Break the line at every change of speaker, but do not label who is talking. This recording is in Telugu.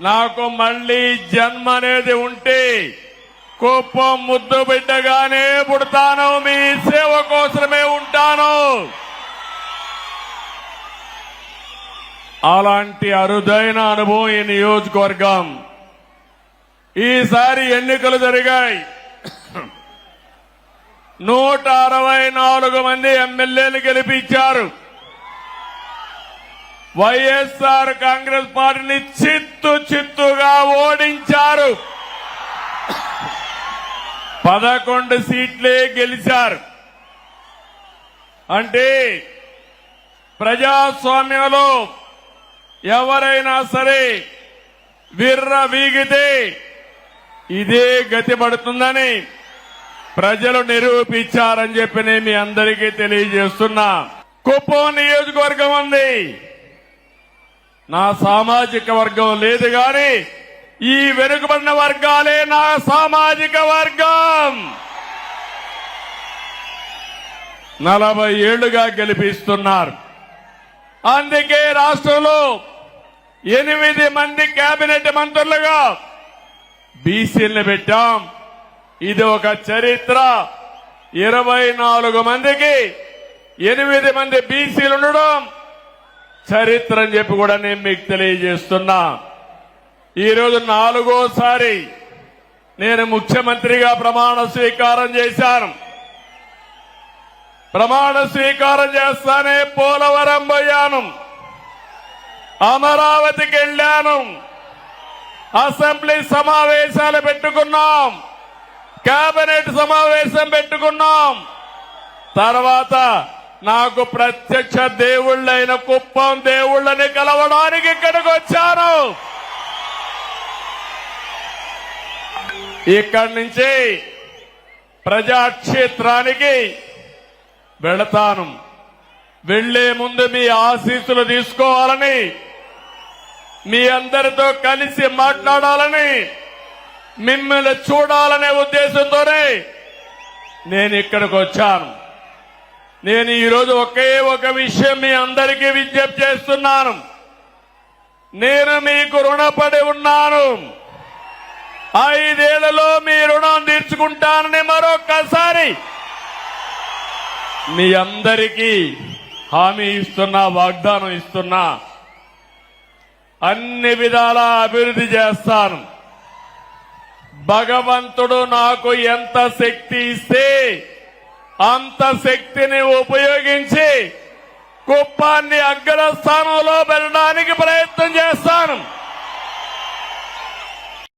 నాకు మళ్లీ జన్మ అనేది ఉంటే కుప్పం ముద్దు బిడ్డగానే పుడతాను, మీ సేవ కోసమే ఉంటాను. అలాంటి అరుదైన అనుభవం ఈ నియోజకవర్గం. ఈసారి ఎన్నికలు జరిగాయి. 164 మంది ఎమ్మెల్యేలు గెలిపించారు. వైఎస్ఆర్ కాంగ్రెస్ పార్టీని చిత్తుగా ఓడించారు. 11 సీట్లే గెలిచారు. అంటే ప్రజాస్వామ్యంలో ఎవరైనా సరే విర్ర వీగితే ఇదే గతి పడుతుందని ప్రజలు నిరూపించారని చెప్పి నేను మీ అందరికీ తెలియజేస్తున్నా. కుప్పం నియోజకవర్గం ఉంది, నా సామాజిక వర్గం లేదు గాని ఈ వెనుకబడిన వర్గాలే నా సామాజిక వర్గం. 40 ఏళ్లుగా గెలిపిస్తున్నారు. అందుకే రాష్ట్రంలో 8 మంది కేబినెట్ మంత్రులుగా బీసీలను పెట్టాం. ఇది ఒక చరిత్ర. 24 మందికి 8 మంది బీసీలు ఉండడం చరిత్ర అని చెప్పి కూడా నేను మీకు తెలియజేస్తున్నా. ఈరోజు 4వసారి నేను ముఖ్యమంత్రిగా ప్రమాణ స్వీకారం చేశాను. ప్రమాణ స్వీకారం చేస్తానే పోలవరం పోయాను, అమరావతికి వెళ్లాను, అసెంబ్లీ సమావేశాలు పెట్టుకున్నాం, కేబినెట్ సమావేశం పెట్టుకున్నాం. తర్వాత నాకు ప్రత్యక్ష దేవుళ్ళైన కుప్పం దేవుళ్ళని కలవడానికి ఇక్కడికి వచ్చాను. ఇక్కడి నుంచి ప్రజాక్షేత్రానికి వెళతాను. వెళ్లే ముందు మీ ఆశీస్సులు తీసుకోవాలని, మీ అందరితో కలిసి మాట్లాడాలని, మిమ్మల్ని చూడాలనే ఉద్దేశంతోనే నేను ఇక్కడికి వచ్చాను. నేను ఈరోజు ఒకే ఒక విషయం మీ అందరికీ విజ్ఞప్తి చేస్తున్నాను. నేను మీకు రుణపడి ఉన్నాను. 5 ఏళ్లలో మీ రుణం తీర్చుకుంటానని మరొక్కసారి మీ అందరికీ హామీ ఇస్తున్నా, వాగ్దానం ఇస్తున్నా. అన్ని విధాలా అభివృద్ధి చేస్తాను. భగవంతుడు నాకు ఎంత శక్తి ఇస్తే అంత శక్తిని ఉపయోగించి కుప్పాన్ని అగ్రస్థానంలో పెట్టడానికి ప్రయత్నం చేస్తాను.